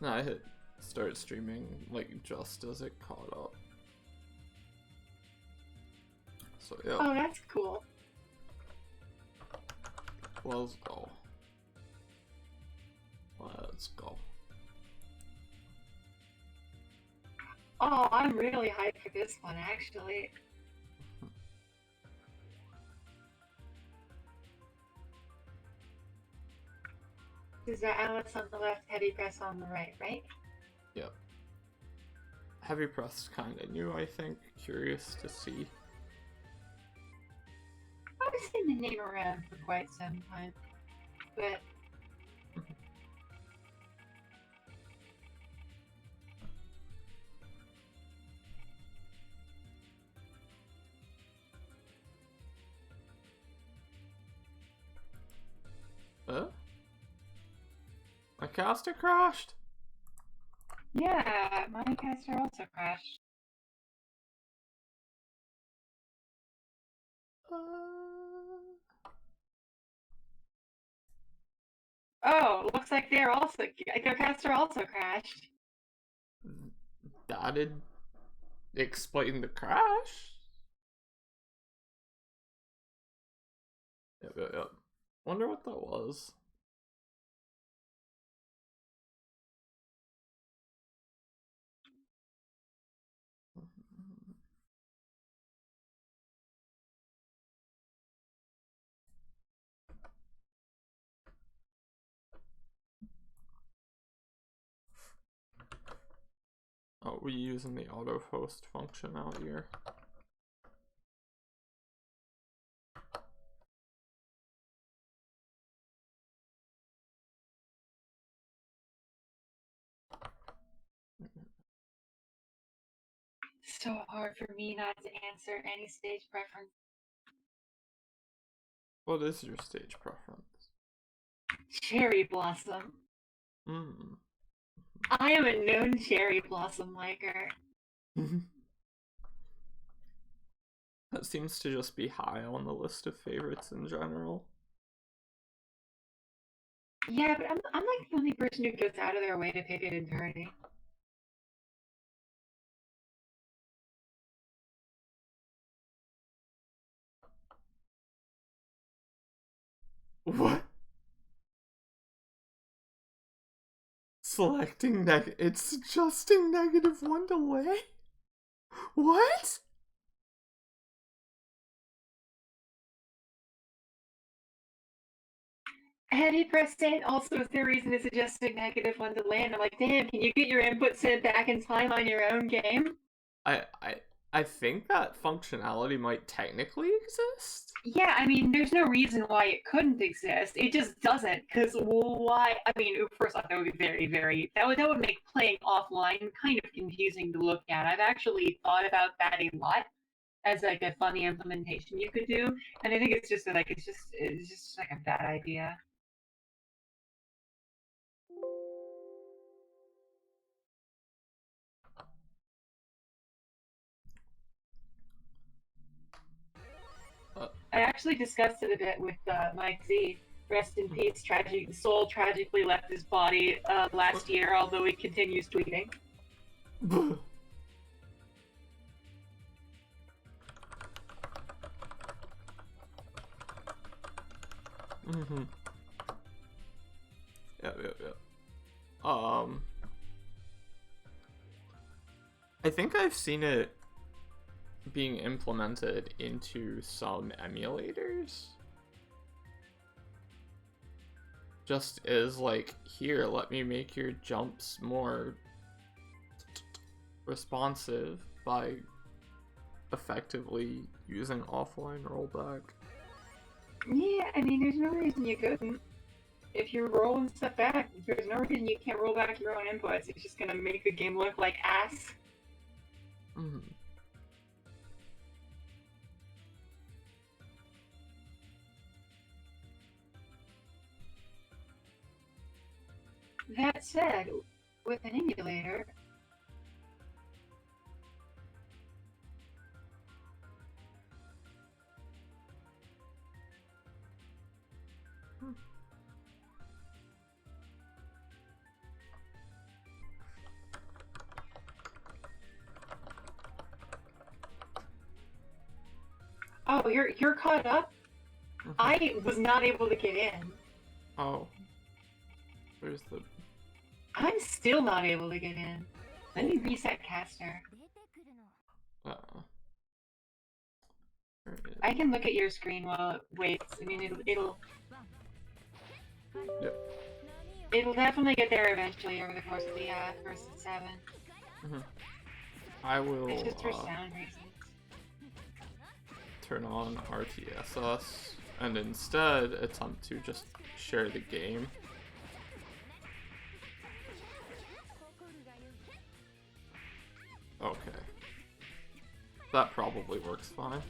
No, I hit start streaming like just as it caught up. So yeah. Oh, that's cool. Let's go. Let's go. Oh, I'm really hyped for this one, actually. Is that Alex on the left, heavy press on the right, right? Yep. Heavy press kinda new, I think. Curious to see. I've seen the name around for quite some time, but My caster crashed? yeah, my caster also crashed. Oh, looks like their caster also crashed. That'd explain the crash? Yep. Wonder what that was. Oh, we're using the auto host function out here. So hard for me not to answer any stage preference. What is your stage preference? Cherry Blossom. I am a known Cherry Blossom liker. That seems to just be high on the list of favorites in general. Yeah, but I'm like the only person who goes out of their way to pick it in Eternity. What? Selecting it's suggesting -1 delay? What? Heavy press sent also is the reason to suggest a -1 delay, and I'm like, damn, can you get your input sent back in time on your own game? I think that functionality might technically exist. Yeah, I mean, there's no reason why it couldn't exist. It just doesn't, because why? I mean, first off, that would be that would make playing offline kind of confusing to look at. I've actually thought about that a lot as like a funny implementation you could do, and I think it's just like a bad idea. I actually discussed it a bit with Mike Z. Rest in peace. The soul tragically left his body last year, although he continues tweeting. Yep. I think I've seen it being implemented into some emulators. Just as like, here, let me make your jumps more responsive by effectively using offline rollback. Yeah, I mean, there's no reason you couldn't. If you're rolling stuff back, there's no reason you can't roll back your own inputs. It's just gonna make the game look like ass. That said, with an emulator, Oh, you're caught up? Mhm. I was not able to get in. Oh. Where's the... I'm still not able to get in. Let me reset caster. Uh-oh. Where is I can look at your screen while it waits. I mean, it'll Yep. it'll definitely get there eventually over the course of the first 7. Mhm. I will It's just for sound reasons. turn on RTSS and instead attempt to just share the game. Okay. That probably works fine.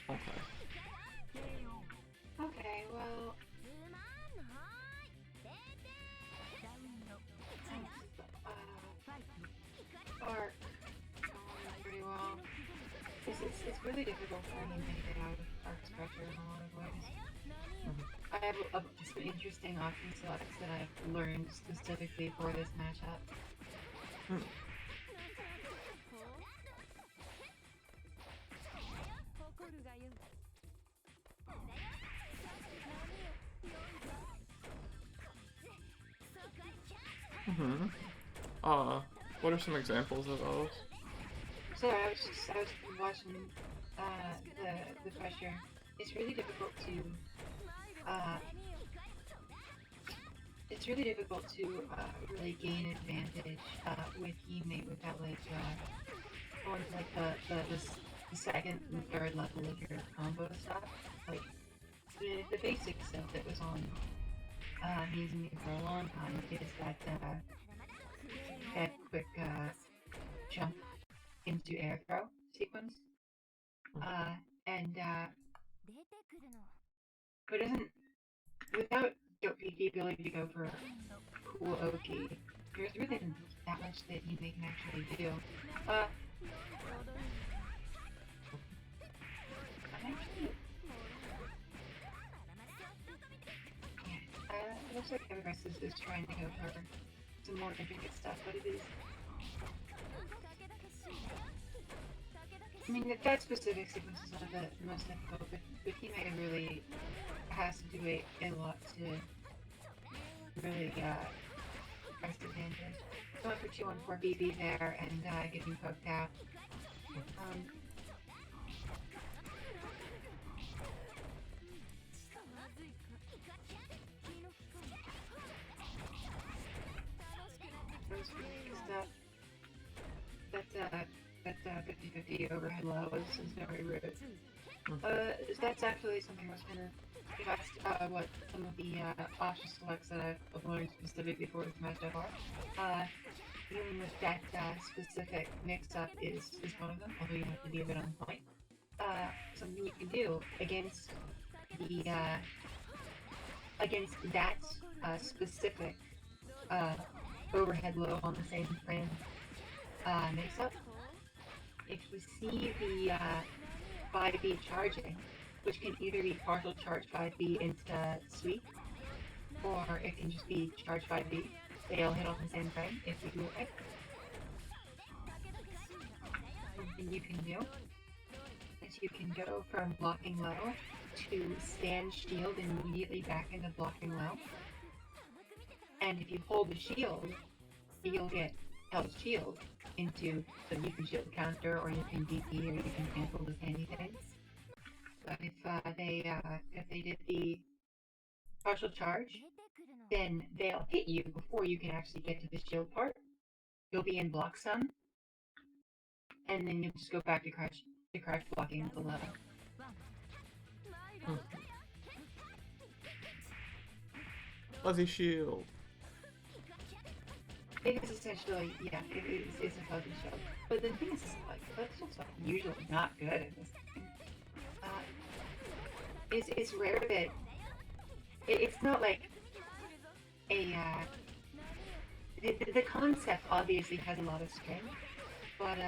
Okay. Okay, well. Arc going pretty well. It's really difficult for me to get out of arc structure in a lot of ways. I have some interesting option selects that I've learned specifically for this matchup. What are some examples of those? So I was watching the pressure. It's really difficult to really gain advantage with teammate without like going to like the second and third level of your combo stuff. Like the basic stuff that was on Knees and Me for a long time is that quick jump into air throw sequence. But isn't without the ability to go for cool OP, there's really that much that you can actually do. It looks like Everest is trying to go for some more intricate stuff, but it is. I mean, that specific sequence is not the most difficult, but he might really has to do a lot to really press advantage. Going for 2-1-4 BB there and getting poked out. That 50-50 overhead low is very rude. That's actually something I was gonna ask what some of the option selects that I've learned specifically for this matchup are. Dealing with that specific mix-up is one of them, although you have to be a bit on point. Something you can do against the against that specific overhead low on the same frame mix-up. If you see the 5B charging, which can either be partial charge 5B into sweep, or it can just be charge 5B. They all hit on the same frame if you do it right. Something you can do is you can go from blocking low to stand shield immediately back into blocking low. And if you hold the shield, you'll get held shield into, so you can shield counter, or you can DP, or you can cancel with anything. But if they did the partial charge, then they'll hit you before you can actually get to the shield part. You'll be in block stun, and then you'll just go back to crouch blocking the level. Fuzzy shield. It is essentially, yeah, it's a fuzzy shield. But the thing is, like, fuzzy shields are usually not good at this game. It's rare that it's not like a the concept obviously has a lot of strength, but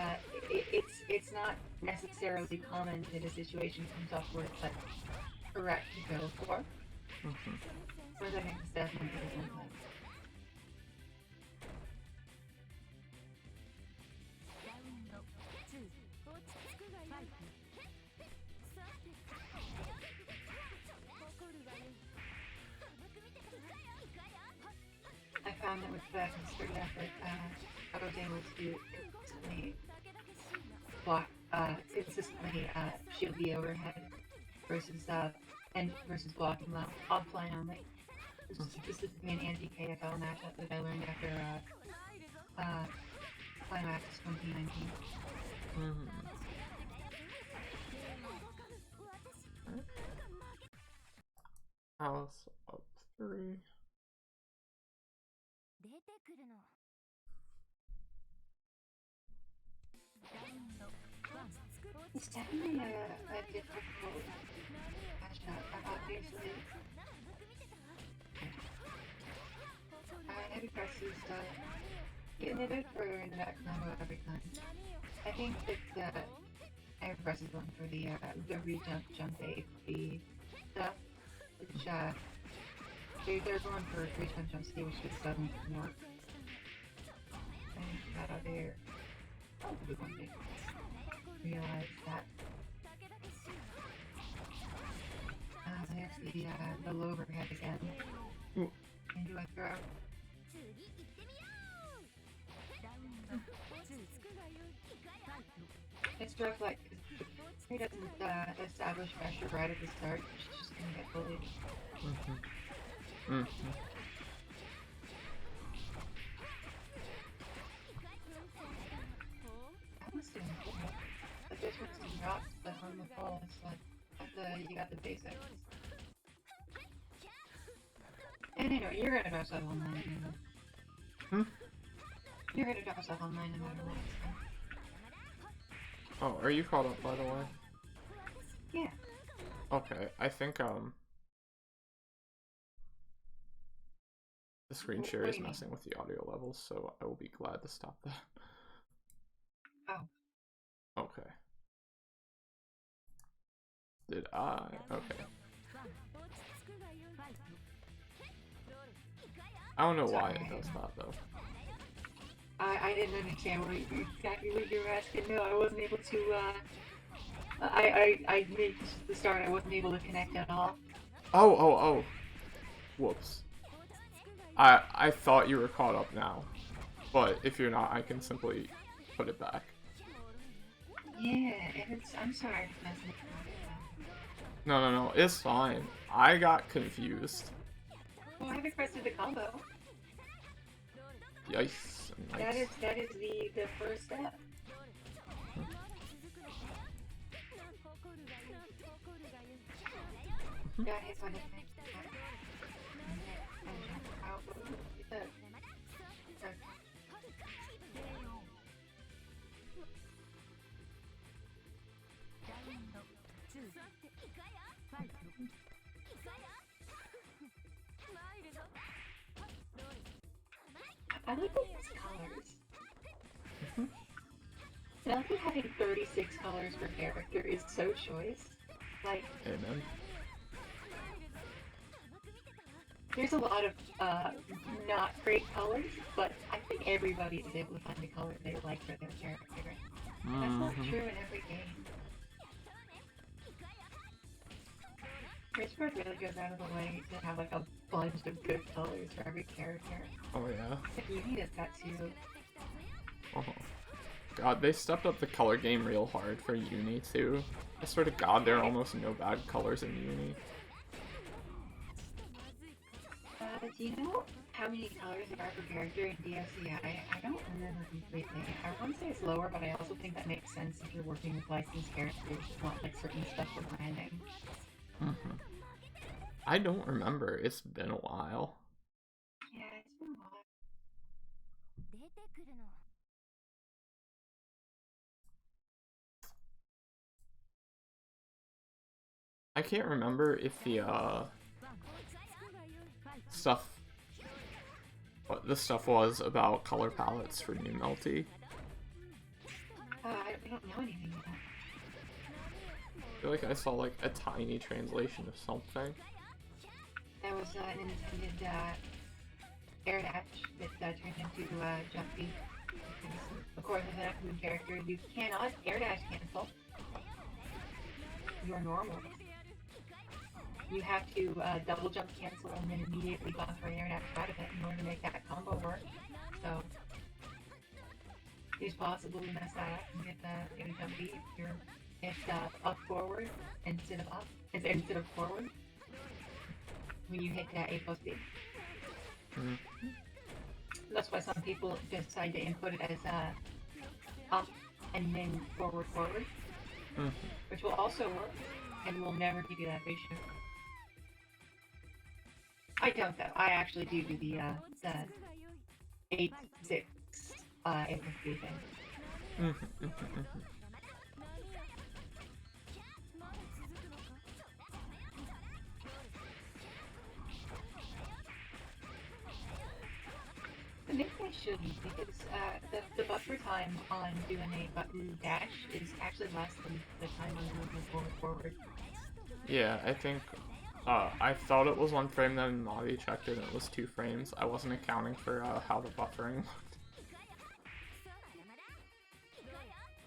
it's not necessarily common that a situation comes up where it's like correct to go for. Whereas I think it's definitely something. concerted effort, I was able to consistently shield the overhead versus blocking the offline only. Specifically an anti-KFL matchup that I learned after Climax 2019. House up 3. It's definitely a difficult matchup. Obviously, heavy press is getting it for the back combo every time. I think that heavy press is going for the jump AFB stuff, which they're going for jump C, which just doesn't work. And they're probably going to realize that. There's the low overhead again. And do I throw? It's rough, like, he doesn't establish pressure right at the start, she's just gonna get bullied. That was doing good. But this one's to drop the on the fall, it's like, you got the basics. And I know, you're gonna drop stuff online anyway. You're gonna drop stuff online no matter what, so. Oh, are you caught up, by the way? Yeah. Okay, I think, the screen share is messing with the audio levels, so I will be glad to stop that. Oh. Okay. Did I? Okay. I don't know why it does that, though. I didn't understand exactly what you were asking. No, I wasn't able to, I made the start, I wasn't able to connect at all. Oh. Whoops. I thought you were caught up now. But if you're not, I can simply put it back. Yeah, I'm sorry for messing with you. No, it's fine. I got confused. Well, I haven't pressed the combo. Yikes. Nice. That is the first step. Got hit on it. I like these colors. I like that having 36 colors per character is so choice. Like, amen. There's a lot of not great colors, but I think everybody is able to find the color they like for their character. That's not true in every game. Richard really goes out of the way to have like a bunch of good colors for every character. Oh yeah. Uni does that too. Oh. God, they stepped up the color game real hard for Uni too. I swear to God, there are almost no bad colors in Uni. Do you know how many colors there are per character in DOC? I don't remember completely. I want to say it's lower, but I also think that makes sense if you're working with licensed characters. You want like certain stuff for branding. I don't remember. It's been a while. Yeah, it's been a while. I can't remember if the what the stuff was about color palettes for New Melty. I don't know anything yet. I feel like I saw like a tiny translation of something. There was an intended air dash that turned into Jumpy. Of course, as an active character, you cannot air dash cancel. You're normal. You have to double jump cancel and then immediately buffer air dash out of it in order to make that combo work. So it's possible to mess that up and get a jump beat if you're up forward instead of up instead of forward when you hit that A plus B. Mm-hmm. That's why some people decide to input it as up and then forward, which will also work and will never give you that phase shift. I don't though. I actually do the 8-6 A plus B thing. Maybe I shouldn't, because the buffer time on doing a button dash is actually less than the time on moving forward. Yeah, I think I thought it was 1 frame, then Navi checked it and it was 2 frames. I wasn't accounting for how the buffering looked.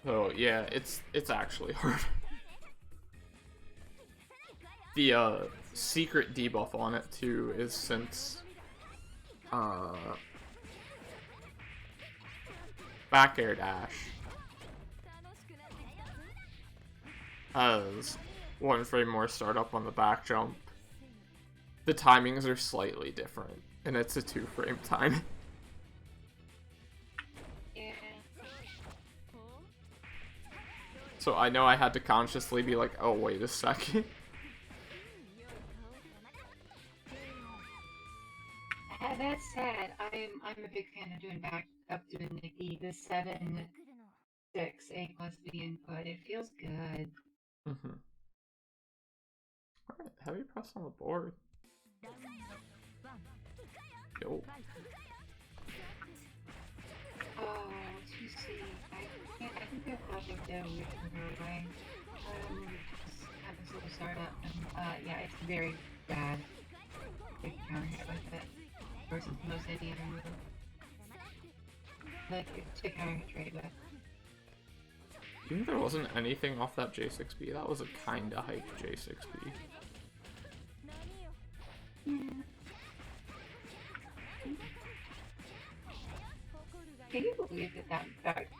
So yeah, it's actually hard. The secret debuff on it too is since back air dash has 1 frame more startup on the back jump. The timings are slightly different, and it's a 2 frame time. Yeah. So I know I had to consciously be like, oh wait a second. That said, I'm a big fan of doing back up doing the 7-6 A plus B input. It feels good. Alright, heavy press on the board. Yo. Oh, 2C. I think they're probably down with the way. Just have this little startup, and yeah, it's very bad. Big counter hit with it versus most any other move. Like to counter hit trade with. Even there wasn't anything off that J6B, that was a kinda hyped J6B. Yeah. Can you believe that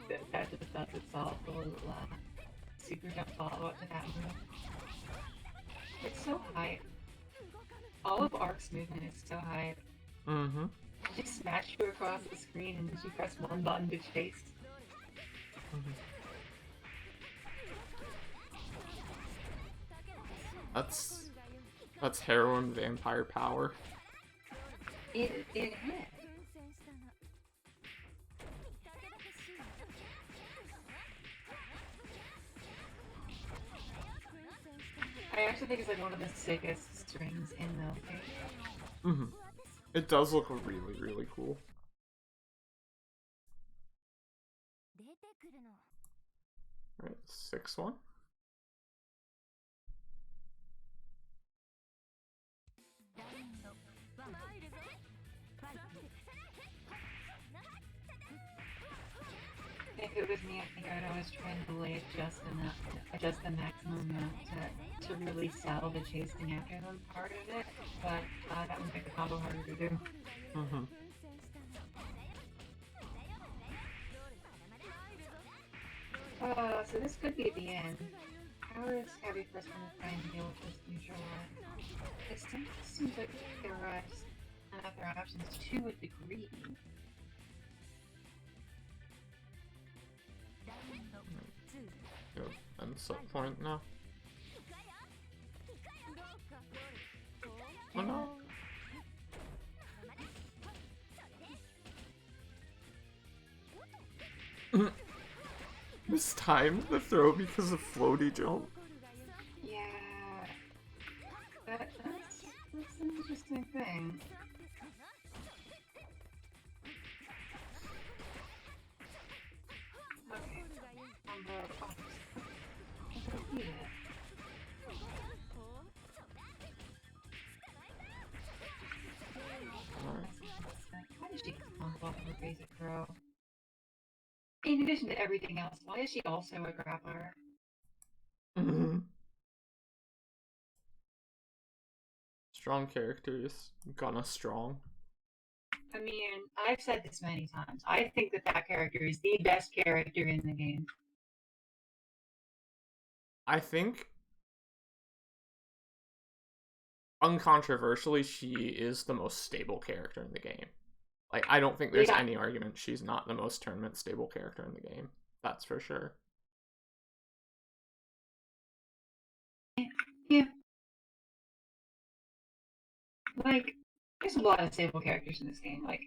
just does itself a little super jump follow up to that move? It's so hype. All of Ark's movement is so hype. Mm-hmm. I just smash you across the screen and you press 1 button to chase. That's heroin vampire power. It hit. I actually think it's like one of the sickest strings in the game. It does look really, really cool. Alright, 6-1. If it was me, I think I'd always try and delay adjust the maximum amount to really sell the chasing after the part of it, but that would make the combo harder to do. So this could be the end. How is Heavy First going to try and deal with this neutral one? It seems like there are other options to a degree. Yep, and set point now. Oh no! Mistimed the throw because of floaty jump. Yeah, that's an interesting thing. Okay, why did she come off of a basic throw? In addition to everything else, why is she also a grappler? Strong characters, gonna strong. I mean, I've said this many times. I think that that character is the best character in the game. I think, uncontroversially, she is the most stable character in the game. Like, I don't think there's Yeah. any argument she's not the most tournament stable character in the game. That's for sure. Yeah. Like, there's a lot of stable characters in this game. Like,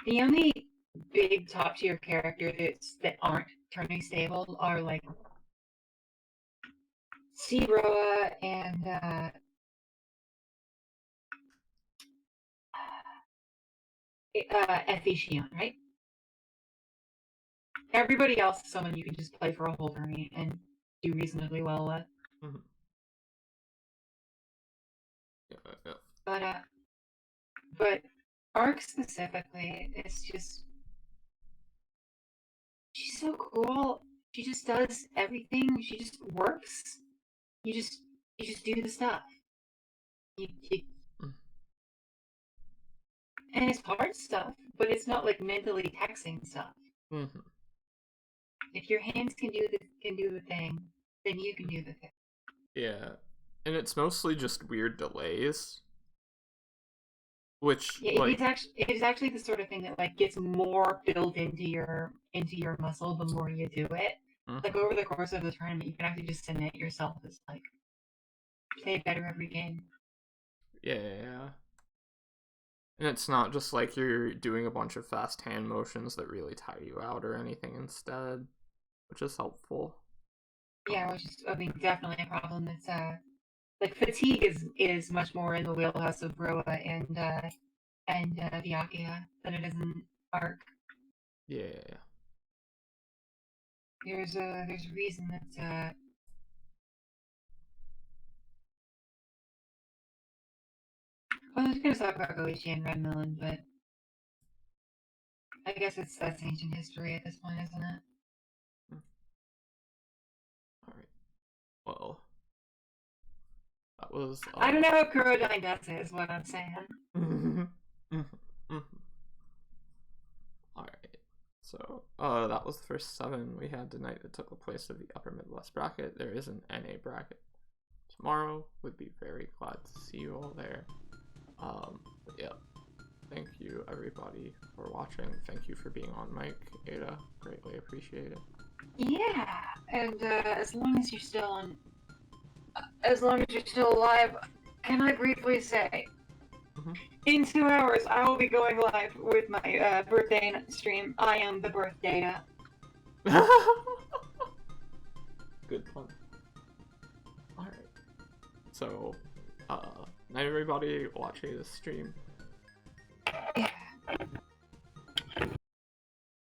the only big top tier character that aren't turning stable are like Sebroa and Efficion, right? Everybody else is someone you can just play for a whole tournament and do reasonably well with. Mm-hmm. Yeah. But Arc specifically, it's just she's so cool. She just does everything. She just works. You just do the stuff. You and it's hard stuff, but it's not like mentally taxing stuff. Mm-hmm. If your hands can do the thing, then you can do the thing. Yeah, and it's mostly just weird delays, which Yeah, like it's actually the sort of thing that like gets more built into your muscle the more you do it. Like over the course of the tournament, you can actually just cement yourself as like play better every game. Yeah. And it's not just like you're doing a bunch of fast hand motions that really tire you out or anything instead, which is helpful. Yeah, which is, I mean, definitely a problem. That's like fatigue is much more in the wheelhouse of Broa and Vyakia than it is in Arc. Yeah. There's a reason that well, I was gonna talk about Goichi and Red Melon, but I guess that's ancient history at this point, isn't it? Alright. Well, that was I don't know what Kurodine does is what I'm saying. Alright. So, that was the first 7 we had tonight that took the place of the upper Midwest bracket. There is an NA bracket tomorrow. Would be very glad to see you all there. Yeah. Thank you everybody for watching. Thank you for being on mic, Ada. Greatly appreciate it. Yeah, and as long as you're still alive, can I briefly say, in 2 hours I will be going live with my birthday stream. I am the birth data. Good fun. Alright. So, night everybody watching this stream.